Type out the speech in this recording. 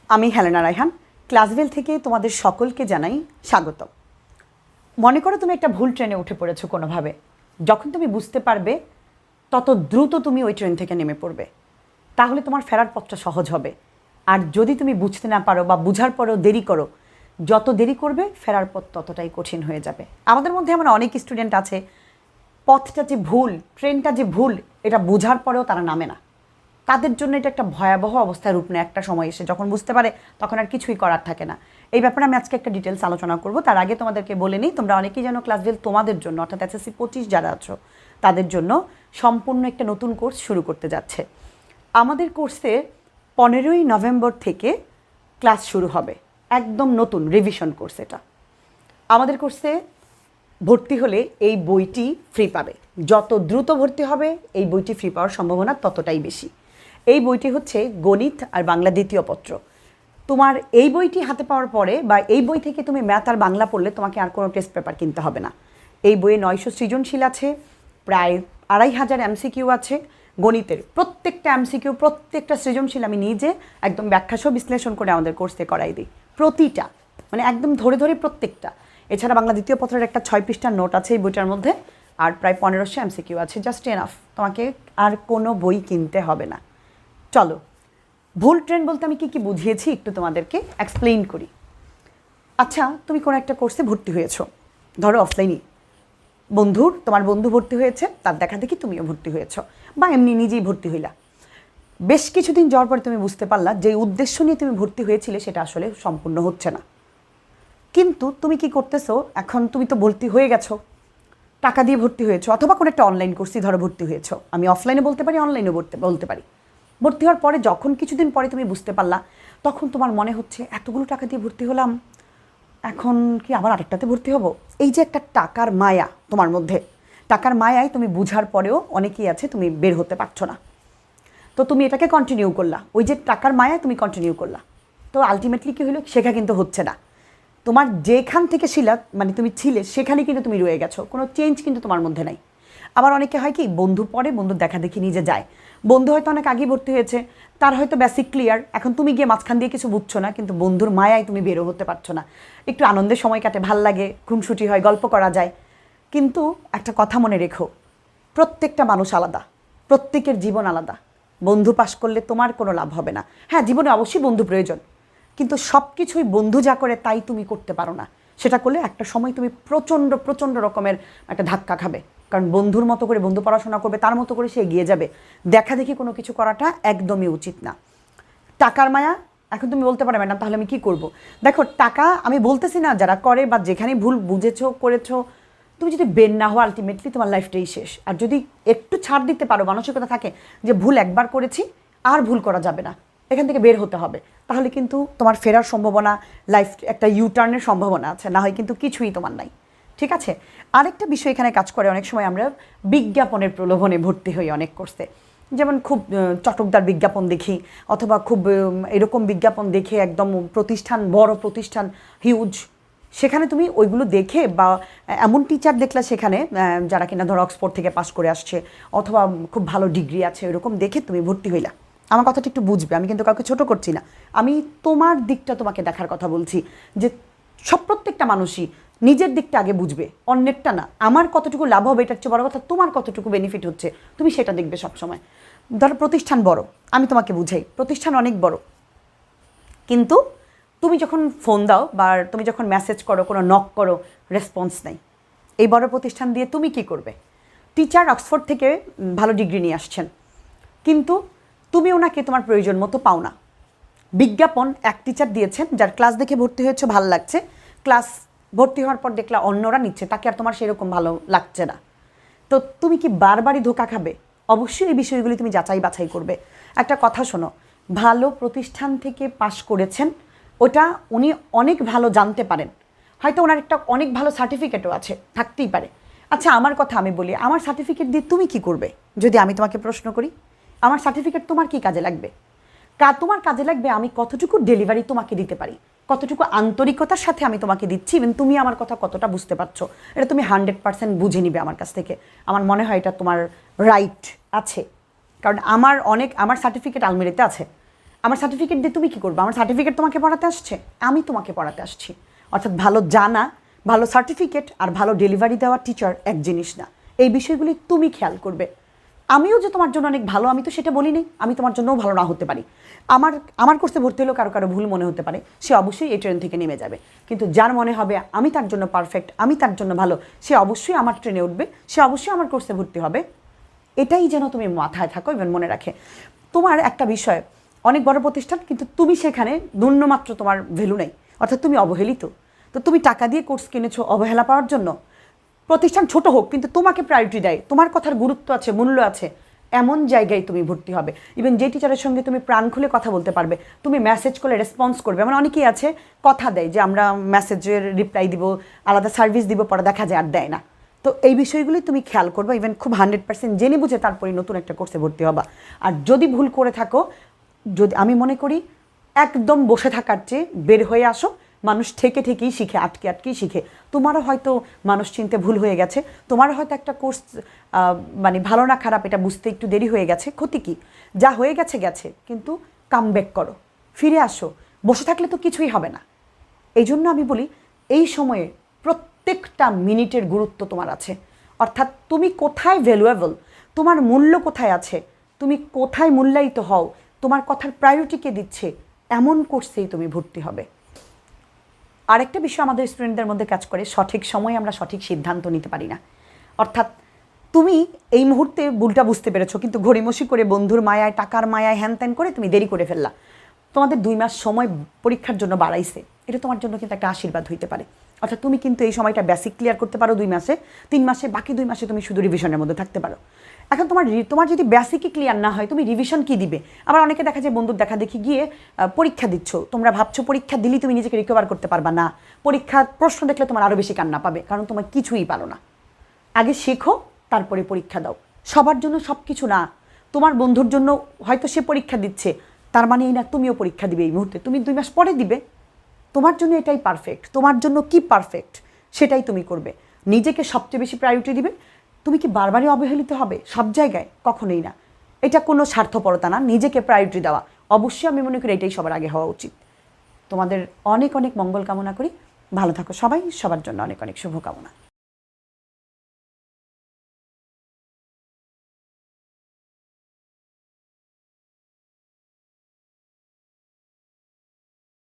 আমি হেলেনা রায়হান ক্লাসভেল থেকে তোমাদের সকলকে জানাই স্বাগত। মনে করো তুমি একটা ভুল ট্রেনে উঠে পড়েছো কোনোভাবে। যখন তুমি বুঝতে পারবে তত দ্রুত তুমি ওই ট্রেন থেকে নেমে পড়বে, তাহলে তোমার ফেরার পথটা সহজ হবে। আর যদি তুমি বুঝতে না পারো বা বুঝার পরেও দেরি করো, যত দেরি করবে ফেরার পথ ততটাই কঠিন হয়ে যাবে। আমাদের মধ্যে এমন অনেক স্টুডেন্ট আছে, পথটা যে ভুল, ট্রেনটা যে ভুল, এটা বোঝার পরেও তারা নামে না। তাদের জন্য এটা একটা ভয়াবহ অবস্থায় রূপ নেয়। একটা সময় এসে যখন বুঝতে পারে তখন আর কিছুই করার থাকে না। এই ব্যাপারে আমি আজকে একটা ডিটেলস আলোচনা করব। তার আগে তোমাদেরকে বলে নিই, তোমরা অনেকেই জানো ক্লাসভেল তোমাদের জন্য অর্থাৎ SSC 25 যারা আছো তাদের জন্য সম্পূর্ণ একটা নতুন কোর্স শুরু করতে যাচ্ছে। আমাদের কোর্সে 15ই নভেম্বর থেকে ক্লাস শুরু হবে, একদম নতুন রিভিশন কোর্স এটা। আমাদের কোর্সে ভর্তি হলে এই বইটি ফ্রি পাবে। যত দ্রুত ভর্তি হবে এই বইটি ফ্রি পাওয়ার সম্ভাবনা ততটাই বেশি। এই বইটি হচ্ছে গণিত আর বাংলা দ্বিতীয় পত্র। তোমার এই বইটি হাতে পাওয়ার পরে বা এই বই থেকে তুমি ম্যাথ আর বাংলা পড়লে তোমাকে আর কোনো টেস্ট পেপার কিনতে হবে না। এই বইয়ে 900 সৃজনশীল আছে, প্রায় 2500 MCQ আছে। গণিতের প্রত্যেকটা MCQ, প্রত্যেকটা সৃজনশীল আমি নিজে একদম ব্যাখ্যাসহ বিশ্লেষণ করে আমাদের কোর্সে করাই দিই, প্রতিটা, মানে একদম ধরে ধরে প্রত্যেকটা। এছাড়া বাংলা দ্বিতীয় পত্রের একটা 6 পৃষ্ঠার নোট আছে এই বইটার মধ্যে, আর প্রায় 1500 MCQ আছে। জাস্ট এনাফ, তোমাকে আর কোনো বই কিনতে হবে না। চলো, ভুল ট্রেন বলতে আমি কি বুঝিয়েছি একটু তোমাদেরকে এক্সপ্লেইন করি। আচ্ছা, তুমি কোনো একটা কোর্সে ভর্তি হয়েছো, ধরো অফলাইনে, তোমার বন্ধু ভর্তি হয়েছে, তার দেখা দেখি তুমিও ভর্তি হয়েছো, বা এমনি নিজেই ভর্তি হইলা। বেশ কিছুদিন যাওয়ার পরে তুমি বুঝতে পারলা যে উদ্দেশ্য নিয়ে তুমি ভর্তি হয়েছিলে সেটা আসলে সম্পূর্ণ হচ্ছে না। কিন্তু তুমি কি করতেছো, এখন তুমি তো ভর্তি হয়ে গেছো, টাকা দিয়ে ভর্তি হয়েছো, অথবা কোনো একটা অনলাইন কোর্সই ধরো ভর্তি হয়েছো। আমি অফলাইনে বলতে পারি, অনলাইনেও বলতে পারি। ভর্তি হওয়ার পরে যখন কিছুদিন পরে তুমি বুঝতে পারলা, তখন তোমার মনে হচ্ছে এতগুলো টাকা দিয়ে ভর্তি হলাম, এখন কি আবার আরেকটাতে ভর্তি হব। এই যে একটা টাকার মায়া তোমার মধ্যে, টাকার মায়ায় তুমি বুঝার পরেও অনেকেই আছে তুমি বের হতে পারছো না। তো তুমি এটাকে কন্টিনিউ করলা, ওই যে টাকার মায়ায় তুমি কন্টিনিউ করলা। তো আলটিমেটলি কী হলো, শেখা কিন্তু হচ্ছে না। তোমার যেখান থেকে মানে তুমি ছিলে সেখানে কিন্তু তুমি রয়ে গেছো, কোনো চেঞ্জ কিন্তু তোমার মধ্যে নাই। আবার অনেকে হয় কি, বন্ধু পরে বন্ধুর দেখা দেখি নিজে যায়। বন্ধু হয়তো অনেক আগে ভর্তি হয়েছে, তার হয়তো বেসিক ক্লিয়ার, এখন তুমি গিয়ে মাঝখান দিয়ে কিছু বুঝছো না, কিন্তু বন্ধুর মায়ায় তুমি বেরো হতে পারছো না। একটু আনন্দের সময় কাটে, ভাল লাগে, খুনসুটি হয়, গল্প করা যায়। কিন্তু একটা কথা মনে রেখো, প্রত্যেকটা মানুষ আলাদা, প্রত্যেকের জীবন আলাদা। বন্ধু পাশ করলে তোমার কোনো লাভ হবে না। হ্যাঁ, জীবনে অবশ্যই বন্ধু প্রয়োজন, কিন্তু সব কিছুই বন্ধু যা করে তাই তুমি করতে পারো না। সেটা করলে একটা সময় তুমি প্রচণ্ড প্রচণ্ড রকমের একটা ধাক্কা খাবে। কারণ বন্ধুর মতো করে বন্ধু পড়াশোনা করবে, তার মতো করে সে এগিয়ে যাবে, দেখা দেখি কোনো কিছু করাটা একদমই উচিত না। টাকার মায়া, এখন তুমি বলতে পারো ম্যাডাম তাহলে আমি কী করব। দেখো, টাকা আমি বলতেছি না যারা করে বা যেখানে ভুল বুঝেছো করেছো, তুমি যদি বের না হও আলটিমেটলি তোমার লাইফটাই শেষ। আর যদি একটু ছাড় দিতে পারো, মানসিকতা থাকে যে ভুল একবার করেছি আর ভুল করা যাবে না, এখান থেকে বের হতে হবে, তাহলে কিন্তু তোমার ফেরার সম্ভাবনা, লাইফ একটা ইউটার্নের সম্ভাবনা আছে, না হয় কিন্তু কিছুই তোমার নাই। ঠিক আছে। আরেকটা বিষয় এখানে কাজ করে, অনেক সময় আমরা বিজ্ঞাপনের প্রলোভনে ভর্তি হই অনেক কোর্সে। যেমন খুব চটকদার বিজ্ঞাপন দেখি, অথবা খুব এরকম বিজ্ঞাপন দেখে একদম প্রতিষ্ঠান, বড় প্রতিষ্ঠান, হিউজ, সেখানে তুমি ওইগুলো দেখে, বা এমন টিচার দেখলা সেখানে যারা কিনা ধরো অক্সফোর্ড থেকে পাস করে আসছে, অথবা খুব ভালো ডিগ্রি আছে, এরকম দেখে তুমি ভর্তি হইলা। আমার কথাটা একটু বুঝবে, আমি কিন্তু কাউকে ছোট করছি না, আমি তোমার দিকটা তোমাকে দেখার কথা বলছি। যে প্রত্যেকটা মানুষই নিজের দিকটা আগে বুঝবে, অন্যেরটা না। আমার কতটুকু লাভ হবে এটার চেয়ে বড় কথা তোমার কতটুকু বেনিফিট হচ্ছে, তুমি সেটা দেখবে সবসময়। ধরো প্রতিষ্ঠান বড়, আমি তোমাকে বুঝাই, প্রতিষ্ঠান অনেক বড়, কিন্তু তুমি যখন ফোন দাও বা তুমি যখন মেসেজ করো, কোনো নক করো, রেসপন্স নেই। এই বড় প্রতিষ্ঠান দিয়ে তুমি কি করবে? টিচার অক্সফোর্ড থেকে ভালো ডিগ্রি নিয়ে আসছেন, কিন্তু তুমি ওনাকে তোমার প্রয়োজন মতো পাও না। বিজ্ঞাপন এক টিচার দিয়েছেন, যার ক্লাস দেখে ভর্তি হয়েছে, ভালো লাগছে, ক্লাস ভর্তি হওয়ার পর দেখলা অন্যরা নিচ্ছে, তাকে আর তোমার সেরকম ভালো লাগছে না। তো তুমি কি বারবারই ধোঁকা খাবে? অবশ্যই এই বিষয়গুলি তুমি যাচাই বাছাই করবে। একটা কথা শোনো, ভালো প্রতিষ্ঠান থেকে পাশ করেছেন, ওটা উনি অনেক ভালো জানতে পারেন, হয়তো ওনার একটা অনেক ভালো সার্টিফিকেটও আছে, থাকতেই পারে। আচ্ছা, আমার কথা আমি বলি, আমার সার্টিফিকেট দিয়ে তুমি কি করবে? যদি আমি তোমাকে প্রশ্ন করি, আমার সার্টিফিকেট তোমার কি কাজে লাগবে? তোমার কাজে লাগবে আমি কতটুকু ডেলিভারি তোমাকে দিতে পারি, কতটুকু আন্তরিকতার সাথে আমি তোমাকে দিচ্ছি, এবং তুমি আমার কথা কতটা বুঝতে পারছো, এটা তুমি 100% বুঝে নিবে আমার কাছ থেকে। আমার মনে হয় এটা তোমার রাইট আছে, কারণ আমার সার্টিফিকেট আলমারিতে আছে। আমার সার্টিফিকেট দিয়ে তুমি কী করবে? আমার সার্টিফিকেট তোমাকে পড়াতে আসছে? আমি তোমাকে পড়াতে আসছি। অর্থাৎ ভালো জানা, ভালো সার্টিফিকেট আর ভালো ডেলিভারি দেওয়া টিচার এক জিনিস না। এই বিষয়গুলি তুমি খেয়াল করবে। আমিও যে তোমার জন্য অনেক ভালো, আমি তো সেটা বলিনি। আমি তোমার জন্যও ভালো না হতে পারি। আমার কোর্সে ভর্তি হলেও কারো কারো ভুল মনে হতে পারে, সে অবশ্যই এই ট্রেন থেকে নেমে যাবে। কিন্তু যার মনে হবে আমি তার জন্য পারফেক্ট, আমি তার জন্য ভালো, সে অবশ্যই আমার ট্রেনে উঠবে, সে অবশ্যই আমার কোর্সে ভর্তি হবে। এটাই যেন তুমি মাথায় থাকো এবং মনে রাখে। তোমার একটা বিষয়, অনেক বড় প্রতিষ্ঠান, কিন্তু তুমি সেখানে ন্যূনমাত্র তোমার ভ্যালু নেই, অর্থাৎ তুমি অবহেলিত। তো তুমি টাকা দিয়ে কোর্স কিনেছো অবহেলা পাওয়ার জন্য? প্রতিষ্ঠান ছোট হোক, কিন্তু তোমাকে প্রায়োরিটি দেয়, তোমার কথার গুরুত্ব আছে, মূল্য আছে, এমন জায়গায় তুমি ভর্তি হবে। ইভেন যে টিচারের সঙ্গে তুমি প্রাণ খুলে কথা বলতে পারবে, তুমি মেসেজ করলে রেসপন্স করবে। এমন অনেকেই আছে কথা দেয় যে আমরা মেসেজের রিপ্লাই দিব, আলাদা সার্ভিস দিব, পরে দেখা যায় আর দেয় না। তো এই বিষয়গুলি তুমি খেয়াল করবে, ইভেন খুব 100% জেনে বুঝে তারপরে নতুন একটা কোর্সে ভর্তি হবা। আর যদি ভুল করে থাকো, যদি আমি মনে করি একদম বসে থাকার চেয়ে বের হয়ে আসো। মানুষ থেকেই শিখে, আটকেই শিখে। তোমারও হয়তো মানুষ চিনতে ভুল হয়ে গেছে, তোমারও হয়তো একটা কোর্স মানে ভালো না খারাপ এটা বুঝতে একটু দেরি হয়ে গেছে, ক্ষতি কি? যা হয়ে গেছে গেছে, কিন্তু কাম ব্যাক করো, ফিরে আসো। বসে থাকলে তো কিছুই হবে না। এই জন্য আমি বলি, এই সময়ে প্রত্যেকটা মিনিটের গুরুত্ব তোমার আছে। অর্থাৎ তুমি কোথায় ভ্যালুয়েবল, তোমার মূল্য কোথায় আছে, তুমি কোথায় মূল্যায়িত হও, তোমার কথার প্রায়োরিটি কে দিচ্ছে, এমন কোর্সেই তুমি ভর্তি হবে। আরেকটা বিষয় আমাদের স্টুডেন্টদের মধ্যে কাজ করে, সঠিক সময়ে আমরা সঠিক সিদ্ধান্ত নিতে পারি না। অর্থাৎ তুমি এই মুহূর্তে ভুলটা বুঝতে পেরেছো, কিন্তু ঘড়িমসি করে বন্ধুর মায়ায়, টাকার মায়ায়, হ্যান ত্যান করে তুমি দেরি করে ফেললা। তোমাদের 2 মাস সময় পরীক্ষার জন্য বাড়াইছে, এটা তোমার জন্য কিন্তু একটা আশীর্বাদ হইতে পারে। অর্থাৎ তুমি কিন্তু এই সময়টা বেসিক ক্লিয়ার করতে পারো 2 মাসে, 3 মাসে, বাকি 2 মাসে তুমি শুধু রিভিশনের মধ্যে থাকতে পারো। এখন তোমার যদি বেসিকই ক্লিয়ার না হয়, তুমি রিভিশন কি দিবে? আবার অনেকে দেখা যায় বন্ধুর দেখা দেখি গিয়ে পরীক্ষা দিচ্ছ, তোমরা ভাবছো পরীক্ষা দিলেই তুমি নিজেকে রিকভার করতে পারবা না। পরীক্ষার প্রশ্ন দেখলে তোমার আরও বেশি কান্না পাবে, কারণ তোমার কিছুই পারো না। আগে শেখো, তারপরে পরীক্ষা দাও। সবার জন্য সব কিছু না। তোমার বন্ধুর জন্য হয়তো সে পরীক্ষা দিচ্ছে, তার মানে এই না তুমিও পরীক্ষা দিবে এই মুহূর্তে, তুমি 2 মাস পরে দিবে। তোমার জন্য এটাই পারফেক্ট, তোমার জন্য কি পারফেক্ট সেটাই তুমি করবে। নিজেকে সবচেয়ে বেশি প্রায়োরিটি দিবে। তুমি কি বারবারই অবহেলিত হবে সব জায়গায়? কখনোই না। এটা কোনো স্বার্থপরতা না, নিজেকে প্রায়োরিটি দেওয়া। অবশ্যই আমি মনে করি এটাই সবার আগে হওয়া উচিত। তোমাদের অনেক অনেক মঙ্গল কামনা করি। ভালো থাকো সবাই, সবার জন্য অনেক অনেক শুভকামনা।